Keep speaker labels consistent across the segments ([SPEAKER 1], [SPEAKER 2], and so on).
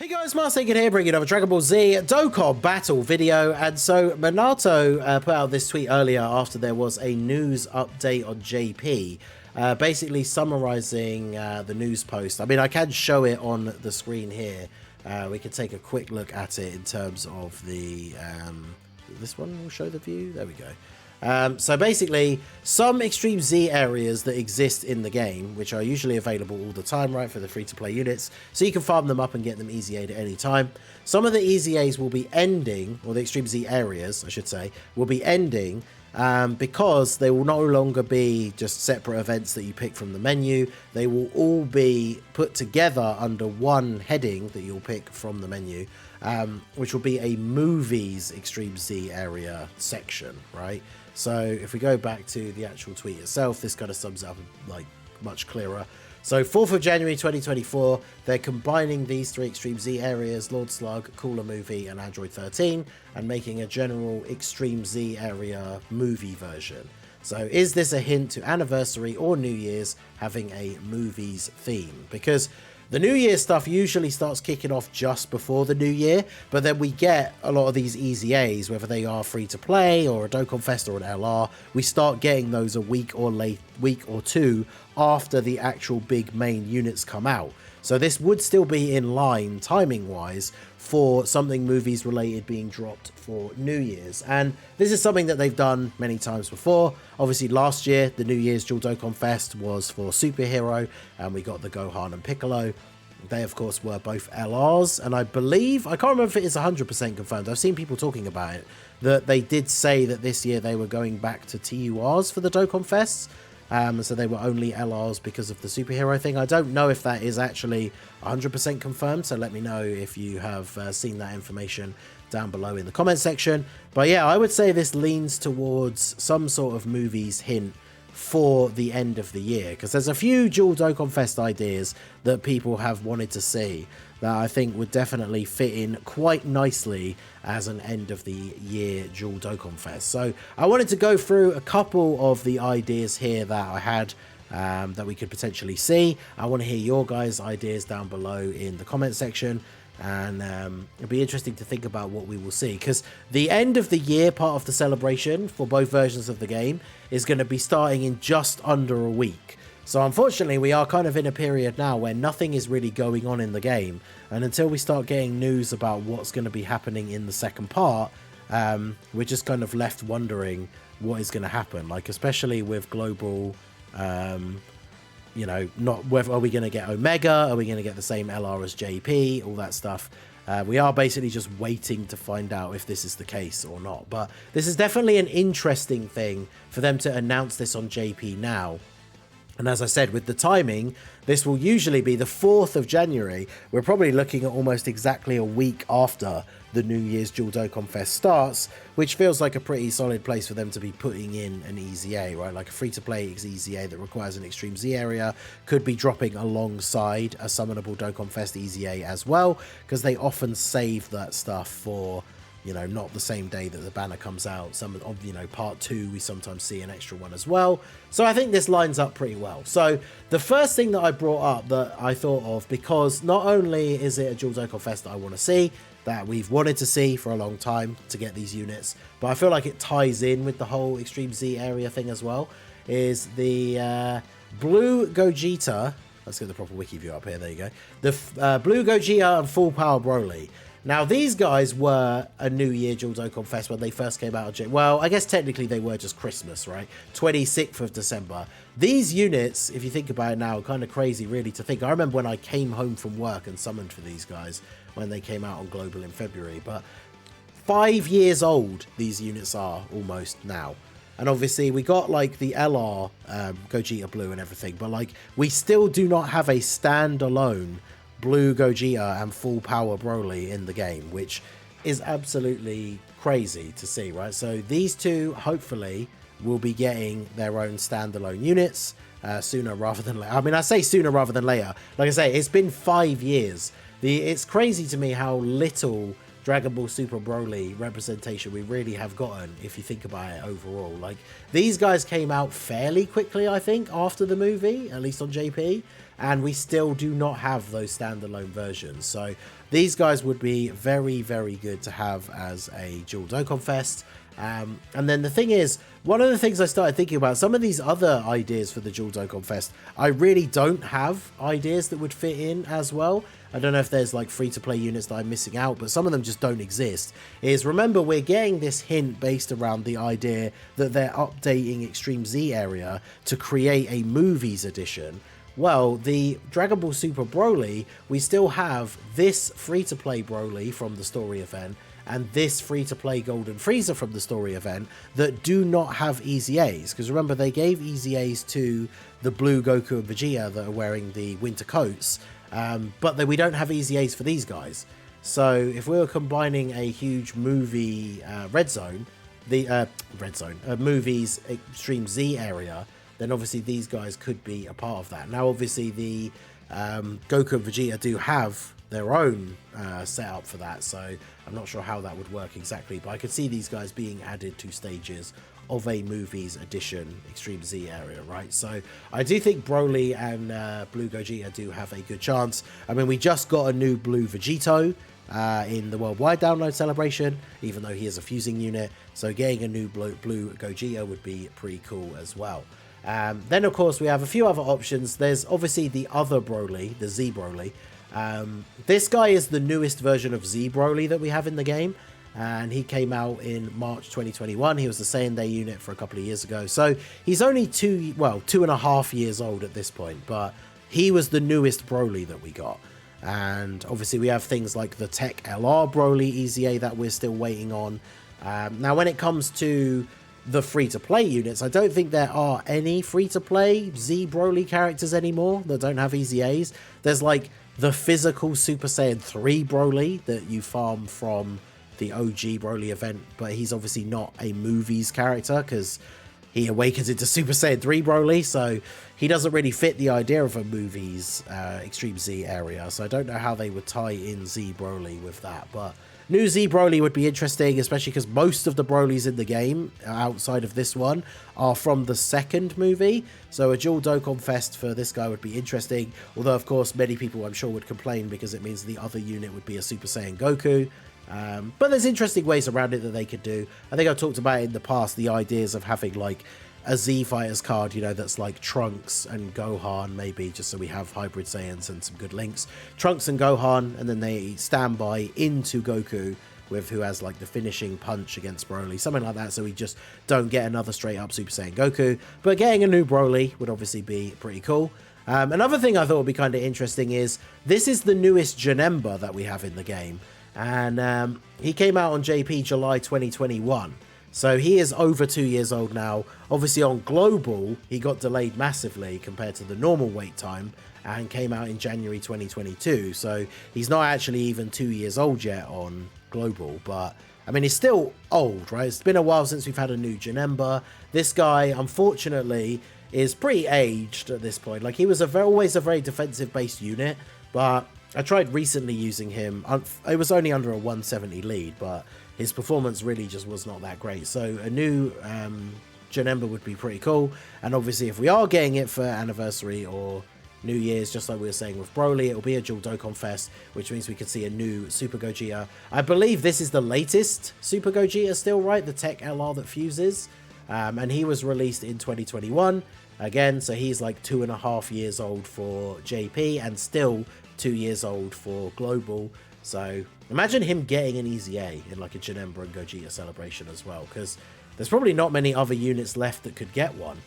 [SPEAKER 1] Hey guys, Marsegin here, bringing over Dragon Ball Z Dokkan battle video. And so Minato put out this tweet earlier after there was a news update on JP, basically summarizing the news post. I mean, I can show it on the screen here. We can take a quick look at it in terms of the this one will show the view. There we go. So basically, some Extreme Z areas that exist in the game, which are usually available all the time, right, for the free-to-play units, so you can farm them up and get them easy A'd at any time. Some of the easy A's will be ending, or the Extreme Z areas, I should say, will be ending because they will no longer be just separate events that you pick from the menu. They will all be put together under one heading that you'll pick from the menu, which will be a movies Extreme Z area section, right? So if we go back to the actual tweet itself, this kind of sums it up like much clearer. So 4th of January 2024, they're combining these three Extreme Z areas, Lord Slug, Cooler Movie, and Android 13, and making a general Extreme Z area movie version. So is this a hint to Anniversary or New Year's having a movies theme? Because the New Year stuff usually starts kicking off just before the New Year, but then we get a lot of these easy A's, whether they are free to play or a Dokkan Fest or an LR. We start getting those a week or two after the actual big main units come out. So this would still be in line timing wise for something movies related being dropped for New Year's. And this is something that they've done many times before. Obviously last year, the New Year's Dual Dokkan Fest was for Superhero, and we got the Gohan and Piccolo. They, of course, were both LRs, and I believe, I can't remember if it is 100% confirmed, I've seen people talking about it, that they did say that this year they were going back to TURs for the Dokkan Fests. So they were only LRs because of the superhero thing. I don't know if that is actually 100% confirmed, so let me know if you have seen that information down below in the comment section. But yeah, I would say this leans towards some sort of movies hint for the end of the year, because there's a few Dual Dokkan Fest ideas that people have wanted to see that I think would definitely fit in quite nicely as an end of the year Dual Dokkan Fest. So I wanted to go through a couple of the ideas here that I had that we could potentially see. I want to hear your guys' ideas down below in the comment section. And it'll be interesting to think about what we will see, because the end of the year part of the celebration for both versions of the game is going to be starting in just under a week. So unfortunately, we are kind of in a period now where nothing is really going on in the game, and until we start getting news about what's going to be happening in the second part, we're just kind of left wondering what is going to happen, like especially with global you know, not whether are we going to get Omega, are we going to get the same LR as JP, all that stuff. We are basically just waiting to find out if this is the case or not. But this is definitely an interesting thing for them to announce this on JP now. And as I said, with the timing, this will usually be the 4th of January. We're probably looking at almost exactly a week after the New Year's Dual Dokkan Fest starts, which feels like a pretty solid place for them to be putting in an Easy A, right? Like a free-to-play Easy A that requires an Extreme Z area could be dropping alongside a summonable Dokkan Fest Easy A as well, because they often save that stuff for, you know, not the same day that the banner comes out. Some of, you know, part 2, we sometimes see an extra one as well. So I think this lines up pretty well. So the first thing that I brought up that I thought of, because not only is it a Dual Dokkan Fest that I want to see, that we've wanted to see for a long time to get these units, but I feel like it ties in with the whole Extreme Z area thing as well, is the Blue Gogeta. Let's get the proper wiki view up here. There you go. The Blue Gogeta and Full Power Broly. Now, these guys were a New Year Dual Dokkan Fest when they first came out. Well, I guess technically they were just Christmas, right? 26th of December. These units, if you think about it now, are kind of crazy, really, to think. I remember when I came home from work and summoned for these guys when they came out on Global in February. But 5 years old, these units are almost now. And obviously, we got, like, the LR Gogeta Blue and everything. But, like, we still do not have a standalone Blue Gogeta and Full Power Broly in the game, which is absolutely crazy to see, right? So these two hopefully will be getting their own standalone units sooner rather than later. I mean, I say sooner rather than later. Like I say, it's been 5 years. It's crazy to me how little Dragon Ball Super Broly representation we really have gotten, if you think about it overall. Like, these guys came out fairly quickly, I think, after the movie, at least on JP, and we still do not have those standalone versions. So these guys would be very, very good to have as a dual Dokkan Fest. And then the thing is, one of the things I started thinking about, some of these other ideas for the dual Dokkan Fest, I really don't have ideas that would fit in as well. I don't know if there's like free-to-play units that I'm missing out, but some of them just don't exist. Remember, we're getting this hint based around the idea that they're updating Extreme Z area to create a movies edition. Well, the Dragon Ball Super Broly, we still have this free-to-play Broly from the story event, and this free-to-play Golden Frieza from the story event that do not have Easy A's. Because remember, they gave Easy A's to the blue Goku and Vegeta that are wearing the winter coats, but we don't have Easy A's for these guys. So if we were combining a huge movie Red Zone, movies Extreme Z area, then obviously these guys could be a part of that. Now, obviously, the Goku and Vegeta do have their own setup for that, so I'm not sure how that would work exactly, but I could see these guys being added to stages of a movies edition Extreme Z area, right? So I do think Broly and Blue Gogeta do have a good chance. I mean, we just got a new Blue Vegito in the worldwide download celebration, even though he is a fusing unit, so getting a new Blue Gogeta would be pretty cool as well. Then, of course, we have a few other options. There's obviously the other Broly, the Z Broly. This guy is the newest version of Z Broly that we have in the game, and he came out in March 2021. He was the Saiyan Day unit for a couple of years ago, so he's only 2.5 years old at this point, but he was the newest Broly that we got. And obviously we have things like the Tech LR Broly EZA that we're still waiting on. Now, when it comes to the free-to-play units, I don't think there are any free-to-play Z Broly characters anymore that don't have EZAs. There's like the physical Super Saiyan 3 Broly that you farm from the OG Broly event, but he's obviously not a movies character because he awakens into Super Saiyan 3 Broly, so he doesn't really fit the idea of a movies Extreme Z area, so I don't know how they would tie in Z Broly with that, but new Z Broly would be interesting, especially because most of the Brolys in the game, outside of this one, are from the second movie. So a dual Dokkan Fest for this guy would be interesting. Although, of course, many people, I'm sure, would complain because it means the other unit would be a Super Saiyan Goku. But there's interesting ways around it that they could do. I think I've talked about it in the past, the ideas of having, like, a Z Fighters card, you know, that's like Trunks and Gohan, maybe, just so we have hybrid Saiyans and some good links. Trunks and Gohan, and then they stand by into Goku with who has like the finishing punch against Broly, something like that, so we just don't get another straight up Super Saiyan Goku. But getting a new Broly would obviously be pretty cool. Another thing I thought would be kind of interesting is this is the newest Janemba that we have in the game, and he came out on JP July 2021. So he is over 2 years old now. Obviously on Global, he got delayed massively compared to the normal wait time and came out in January 2022. So he's not actually even 2 years old yet on Global, but I mean, he's still old, right? It's been a while since we've had a new Janemba. This guy, unfortunately, is pretty aged at this point. Like, he was always a very defensive-based unit, but I tried recently using him. It was only under a 170 lead, but his performance really just was not that great. So a new Janemba would be pretty cool. And obviously, if we are getting it for anniversary or New Year's, just like we were saying with Broly, it'll be a dual Dokkan Fest, which means we could see a new Super Gogeta. I believe this is the latest Super Gogeta still, right? The Tech LR that fuses. And he was released in 2021. Again, so he's like 2.5 years old for JP and still 2 years old for Global. So imagine him getting an EZA in like a Janemba and Gogeta celebration as well, because there's probably not many other units left that could get one.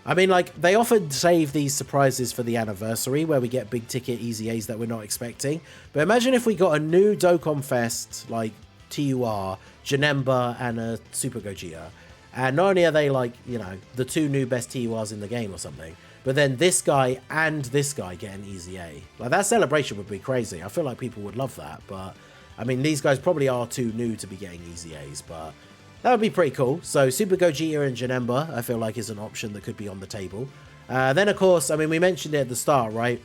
[SPEAKER 1] I mean, like, they often save these surprises for the anniversary where we get big ticket EZAs that we're not expecting. But imagine if we got a new Dokkan Fest, like TUR, Janemba, and a Super Gogeta. And not only are they, like, you know, the two new best TURs in the game or something, but then this guy and this guy get an EZA. Like, that celebration would be crazy. I feel like people would love that. But, I mean, these guys probably are too new to be getting EZAs, but that would be pretty cool. So, Super Gogeta and Janemba, I feel like, is an option that could be on the table. Then, of course, I mean, we mentioned it at the start, right?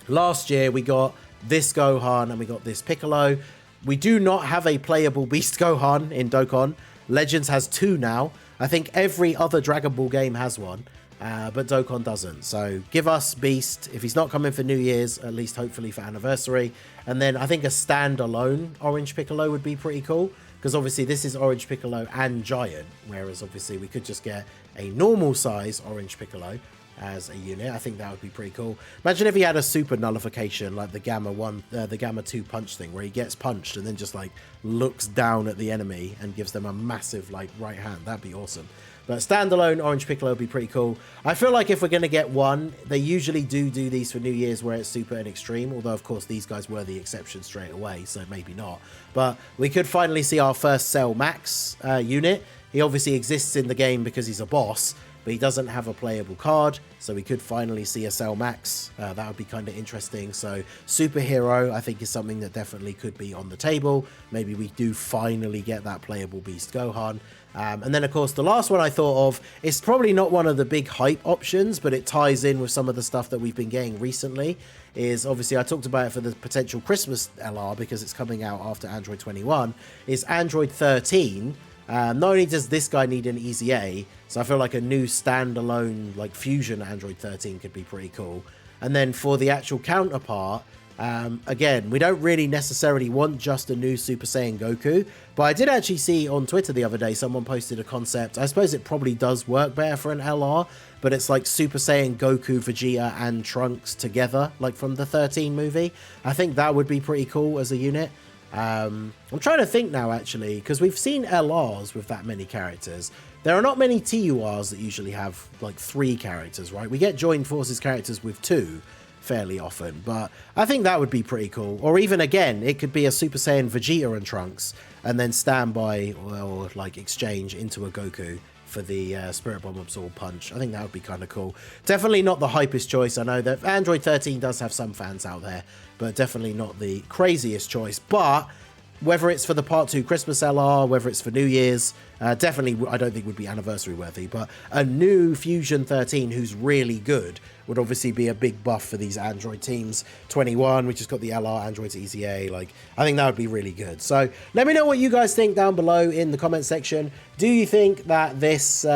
[SPEAKER 1] Last year, we got this Gohan and we got this Piccolo. We do not have a playable Beast Gohan in Dokkan. Legends has 2 now. I think every other Dragon Ball game has one, but Dokkan doesn't. So give us Beast. If he's not coming for New Year's, at least hopefully for Anniversary. And then I think a standalone Orange Piccolo would be pretty cool, because obviously this is Orange Piccolo and Giant, whereas obviously we could just get a normal size Orange Piccolo as a unit. I think that would be pretty cool. Imagine if he had a super nullification like the the Gamma 2 punch thing, where he gets punched and then just like looks down at the enemy and gives them a massive like right hand. That'd be awesome. But standalone Orange Piccolo would be pretty cool. I feel like if we're going to get one, they usually do these for New Year's where it's super and extreme, although of course these guys were the exception straight away, so maybe not. But we could finally see our first Cell Max unit. He obviously exists in the game because he's a boss, but he doesn't have a playable card, so we could finally see a Cell Max. That would be kind of interesting. So superhero, I think, is something that definitely could be on the table. Maybe we do finally get that playable Beast Gohan. And then, of course, the last one I thought of is probably not one of the big hype options, but it ties in with some of the stuff that we've been getting recently. Is obviously, I talked about it for the potential Christmas LR because it's coming out after Android 21, is Android 13. Not only does this guy need an Easy A, so I feel like a new standalone like fusion Android 13 could be pretty cool. And then for the actual counterpart, again, we don't really necessarily want just a new Super Saiyan Goku, but I did actually see on Twitter the other day someone posted a concept. I suppose it probably does work better for an LR, but it's like Super Saiyan Goku, Vegeta and Trunks together, like from the 13 movie. I think that would be pretty cool as a unit. I'm trying to think now, actually, because we've seen LRs with that many characters. There are not many TURs that usually have like 3 characters, right? We get Joined Forces characters with 2 fairly often, but I think that would be pretty cool. Or even, again, it could be a Super Saiyan Vegeta and Trunks, and then standby or like exchange into a Goku for the Spirit Bomb Absorb Punch. I think that would be kind of cool. Definitely not the hypest choice. I know that Android 13 does have some fans out there, but definitely not the craziest choice. But whether it's for the Part 2 Christmas LR, whether it's for New Year's, definitely I don't think would be anniversary worthy, but a new Fusion 13 who's really good would obviously be a big buff for these Android teams. 21, we just got the LR Android to Easy A. Like, I think that would be really good. So let me know what you guys think down below in the comment section. Do you think that this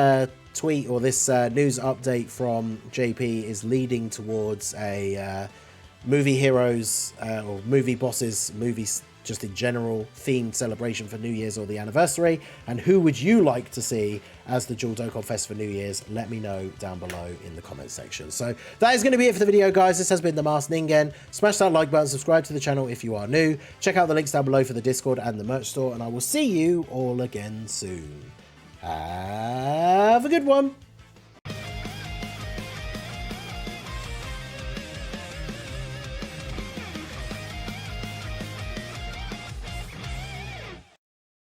[SPEAKER 1] tweet or this news update from JP is leading towards a movie heroes or movie bosses, movies just in general, themed celebration for New Year's or the anniversary? And who would you like to see as the Dual Dokkan Fest for New Year's? Let me know down below in the comment section. So that is going to be it for the video, guys. This has been the Masked Ningen. Smash that like button, subscribe to the channel if you are new. Check out the links down below for the Discord and the merch store, and I will see you all again soon. Have a good one.